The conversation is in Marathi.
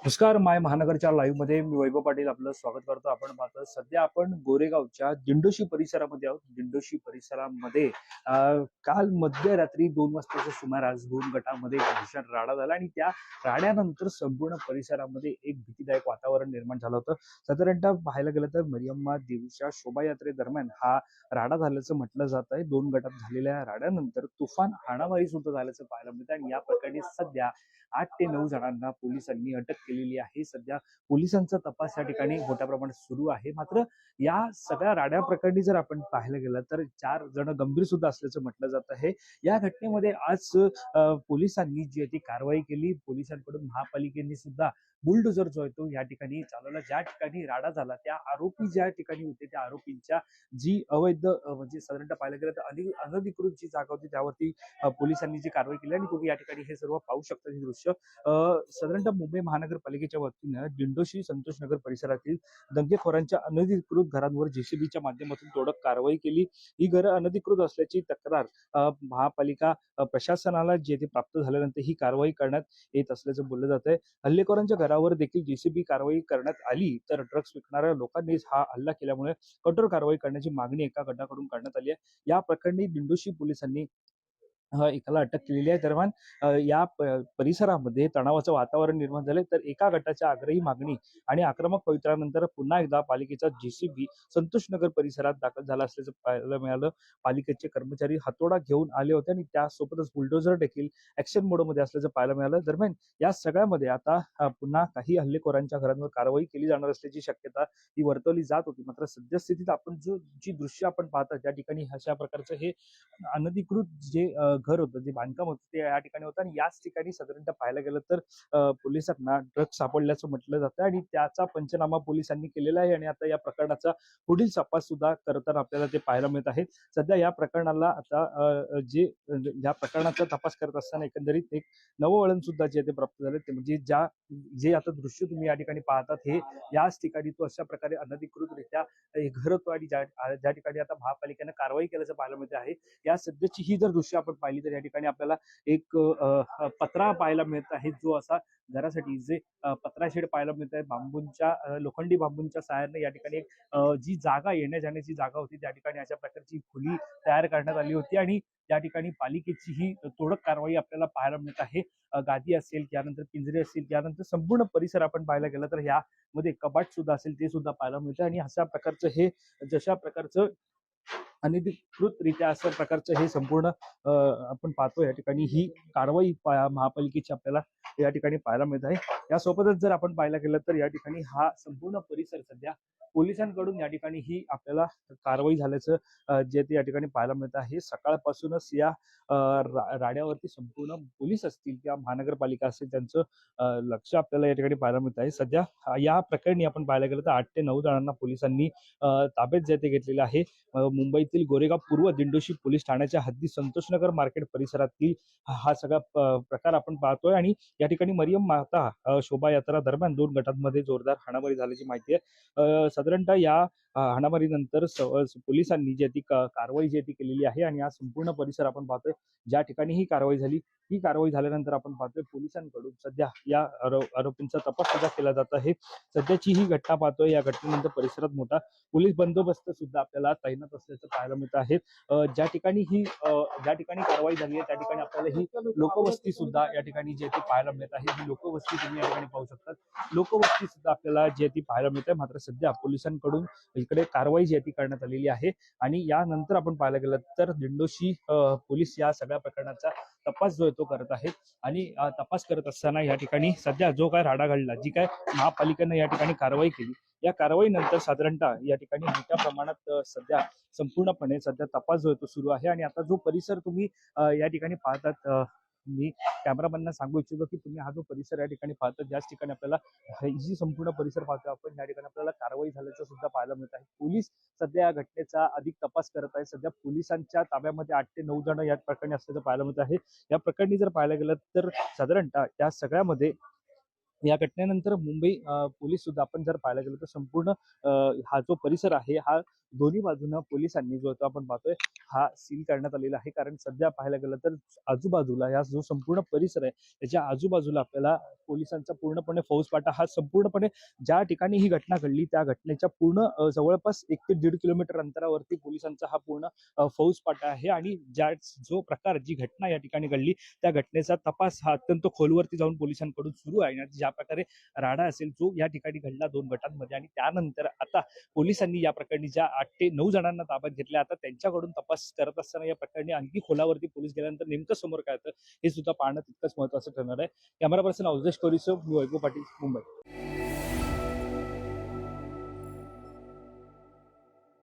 नमस्कार. माय महानगरच्या लाईव्ह मध्ये मी वैभव पाटील आपलं स्वागत करतो. आपण पाहतो सध्या आपण गोरेगावच्या दिंडोशी परिसरामध्ये आहोत. दिंडोशी परिसरामध्ये काल मध्यरात्री 2 वाजताच्या सुमारास 2 गटामध्ये भीषण राडा झाला आणि त्या राड्यानंतर संपूर्ण परिसरामध्ये एक भीतीदायक वातावरण निर्माण झालं होतं. साधारणतः पाहायला गेलं तर मरियम्मा देवीच्या शोभायात्रेदरम्यान हा राडा झाल्याचं म्हटलं जात आहे. 2 गटात झालेल्या राड्यानंतर तुफान हाणामारी सुद्धा झाल्याचं पाहायला मिळतं आणि या प्रकरणी सध्या 8 ते 9 जणांना पोलिसांनी अटक केलेली आहे. सध्या पोलिसांचा तपास या ठिकाणी मोठ्या प्रमाणात सुरू आहे. मात्र या सगळ्या राड्या प्रकरणी जर आपण पाहायला गेलं तर 4 जण गंभीर सुद्धा असल्याचं म्हटलं जात आहे. या घटनेमध्ये आज पोलिसांनी जी आहे ती कारवाई केली. पोलिसांकडून महापालिकेने सुद्धा बुलडोझर जो आहे तो या ठिकाणी चालवला. ज्या ठिकाणी राडा झाला त्या आरोपी ज्या ठिकाणी होते त्या आरोपींच्या जी अवैध म्हणजे साधारणतः पाहायला गेलं तर अनधिकृत जी जागा होती त्यावरती पोलिसांनी जी कारवाई केली आणि तुम्ही या ठिकाणी हे सर्व पाहू शकता. हे दृश्य साधारणतः मुंबई महानगरपालिकेच्या वतीनं दिंडोशी संतोषनगर परिसरातील दंगेखोरांच्या अनधिकृत घरांवर जेसीबीच्या माध्यमातून तोडक कारवाई केली. ही घरं अनधिकृत असल्याची तक्रार महापालिका प्रशासनाला जे ते प्राप्त झाल्यानंतर ही कारवाई करण्यात येत असल्याचं बोललं जात आहे. हल्लेखोरांच्या घरावर देखील जेसीबी कारवाई करण्यात आली तर ड्रग्ज विकणाऱ्या लोकांनीच हा हल्ला केल्यामुळे कठोर कारवाई करण्याची मागणी एका गटाकडून करण्यात आली आहे. या प्रकरणी दिंडोशी पोलिसांनी एकाला अटक केलेली आहे. दरम्यान या परिसरामध्ये तणावाचं वातावरण निर्माण झालंय. तर एका गटाच्या आग्रही मागणी आणि आक्रमक पवित्र्यानंतर पुन्हा एकदा पालिकेचा जेसीबी संतोषनगर परिसरात दाखल झाला असल्याचं पाहायला मिळालं. पालिकेचे कर्मचारी हातोडा घेऊन आले होते आणि त्यासोबतच बुलडोझर देखील ऍक्शन मोडमध्ये असल्याचं पाहायला मिळालं. दरम्यान या सगळ्यामध्ये आता पुन्हा काही हल्लेखोरांच्या घरांवर कारवाई केली जाणार असल्याची शक्यता ही वर्तवली जात होती. मात्र सद्यस्थितीत आपण जी दृश्य आपण पाहतात त्या ठिकाणी अशा प्रकारचं हे अनधिकृत जे घर होतं जे बांधकाम होतं ते या ठिकाणी होतं आणि याच ठिकाणी साधारणतः पाहायला गेलं तर पोलिसांना ड्रग्ज सापडल्याचं म्हटलं जातं आणि त्याचा पंचनामा पोलिसांनी केलेला आहे आणि आता या प्रकरणाचा पुढील तपास सुद्धा करताना आपल्याला ते पाहायला मिळत आहे. सध्या या प्रकरणाला आता या प्रकरणाचा तपास करत असताना एकंदरीत एक नववळण सुद्धा जे ते प्राप्त झाले ते म्हणजे जे आता दृश्य तुम्ही या ठिकाणी पाहतात हे याच ठिकाणी तो अशा प्रकारे अनधिकृतरित्या हे घर होतो आणि ज्या ठिकाणी आता महापालिकेनं कारवाई केल्याचं पाहायला मिळत आहे. या सध्याची ही जर दृश्य आपण पाहिली तर या ठिकाणी आपल्याला एक पत्रा पाहायला मिळत आहे जो असा घरासाठी जे पत्रा शेड पाहायला मिळत आहे बांबूंच्या लोखंडी बांबूंच्या सहाय्याने या ठिकाणी जी जागा येण्या जाण्याची जागा होती त्या ठिकाणी अशा प्रकारची खोली तयार करण्यात आली होती आणि त्या ठिकाणी पालिकेची ही तोडक कारवाई आपल्याला पाहायला मिळत आहे. गादी असेल त्यानंतर पिंजरे असतील त्यानंतर संपूर्ण परिसर आपण पाहायला गेलं तर ह्यामध्ये कपाट सुद्धा असेल ते सुद्धा पाहायला मिळतं आणि अशा प्रकारचं हे जशा प्रकारचं अनधिकृतरित्या अशा प्रकारचं हे संपूर्ण आपण पाहतो या ठिकाणी ही कारवाई महापालिकेची आपल्याला या ठिकाणी पाहायला मिळत आहे. यासोबतच जर आपण पाहायला गेलं तर या ठिकाणी हा संपूर्ण परिसर सध्या पोलिसांकडून या ठिकाणी ही आपल्याला कारवाई झाल्याचं जे ते या ठिकाणी पाहायला मिळत आहे. सकाळपासूनच या राड्यावरती संपूर्ण पोलीस असतील किंवा महानगरपालिका असतील त्यांचं लक्ष आपल्याला या ठिकाणी पाहायला मिळत आहे. सध्या या प्रकरणी आपण पाहायला गेलं तर 8 ते 9 जणांना पोलिसांनी ताब्यात जे ते घेतलेलं आहे. मुंबईतील गोरेगाव पूर्व दिंडोशी पोलीस ठाण्याच्या हद्दीत संतोषनगर मार्केट परिसरातील हा सगळा प्रकार आपण पाहतोय आणि या ठिकाणी मरियम माता शोभायात्रा दरम्यान 2 गटांमध्ये जोरदार हाणामारी झाल्याची माहिती आहे. साधारणतः या हाणामारीनंतर पोलिसांनी जी ती कारवाई जी ती केलेली आहे आणि हा संपूर्ण परिसर आपण पाहतोय ज्या ठिकाणी ही कारवाई झाली. ही कारवाई झाल्यानंतर आपण पाहतोय पोलिसांकडून सध्या या आरोपींचा तपास सुद्धा केला जात आहे. सध्याची ही घटना पाहतोय. या घटनेनंतर परिसरात मोठा पोलीस बंदोबस्त सुद्धा आपल्याला तैनात असल्याचं पाहायला मिळत आहे. ज्या ठिकाणी कारवाई झाली आहे त्या ठिकाणी आपल्याला ही लोकवस्ती सुद्धा या ठिकाणी जे ती पाहायला मिळत आहे. ही लोकवस्ती तुम्ही या ठिकाणी पाहू शकता. लोकवस्ती सुद्धा आपल्याला जे ती पाहायला मिळते. मात्र सध्या पोलिसांकडून इकडे कारवाई जी ती करण्यात आलेली आहे आणि यानंतर आपण पाहायला गेलं तर दिंडोशी पोलीस या सगळ्या प्रकरणाचा तपास जो आहे तो करत आहेत आणि तपास करत असताना या ठिकाणी सध्या जो काय राडा घडला जी काय महापालिकेनं या ठिकाणी कारवाई केली या कारवाईनंतर साधारणतः या ठिकाणी मोठ्या प्रमाणात सध्या संपूर्णपणे सध्या तपास जो आहे तो सुरू आहे आणि आता जो परिसर तुम्ही या ठिकाणी पाहतात मी कॅमेरामॅनना सांगू इच्छितो की तुम्ही हा जो परिसर या ठिकाणी पाहता ज्याच ठिकाणी आपल्याला जी संपूर्ण परिसर पाहतो आपण या ठिकाणी आपल्याला कारवाई झाल्याचं सुद्धा पाहायला मिळत आहे. पोलीस सध्या या घटनेचा अधिक तपास करत आहे. सध्या पोलिसांच्या ताब्यामध्ये 8 ते 9 जण या प्रकरणी असल्याचं पाहायला मिळत आहे. या प्रकरणी जर पाहायला गेलं तर साधारणतः या सगळ्यामध्ये या घटनेनंतर मुंबई पोलीस सुद्धा आपण जर पाहायला गेलो तर संपूर्ण हा जो परिसर आहे हा दोन्ही बाजूनं पोलिसांनी जो आपण पाहतोय हा सील करण्यात आलेला आहे. कारण सध्या पाहायला गेलं तर आजूबाजूला हा जो संपूर्ण परिसर आहे त्याच्या आजूबाजूला आपल्याला पोलिसांचा पूर्णपणे फौजफाटा हा संपूर्णपणे ज्या ठिकाणी ही घटना घडली त्या घटनेच्या पूर्ण जवळपास 1 ते 1.5 किलोमीटर अंतरावरती पोलिसांचा हा पूर्ण फौजफाटा आहे. आणि जो प्रकार जी घटना या ठिकाणी घडली त्या घटनेचा तपास हा अत्यंत खोलवरती जाऊन पोलिसांकडून सुरू आहे. आणि ज्या प्रकारे राडा असेल जो या ठिकाणी घडला 2 गटांमध्ये आणि त्यानंतर आता पोलिसांनी या प्रकरणी ज्या 8 ते 9 जणांना ताब्यात घेतले आता त्यांच्याकडून तपास करत असताना या प्रकरणी आणखी खोलावरती पोलीस गेल्यानंतर नेमकं समोर काय येतं हे सुद्धा पाहणं तितकंच महत्त्वाचं ठरणार आहे. कॅमेरा पर्सन अवधेश कोरीसह मी वैभव पाटील, मुंबई.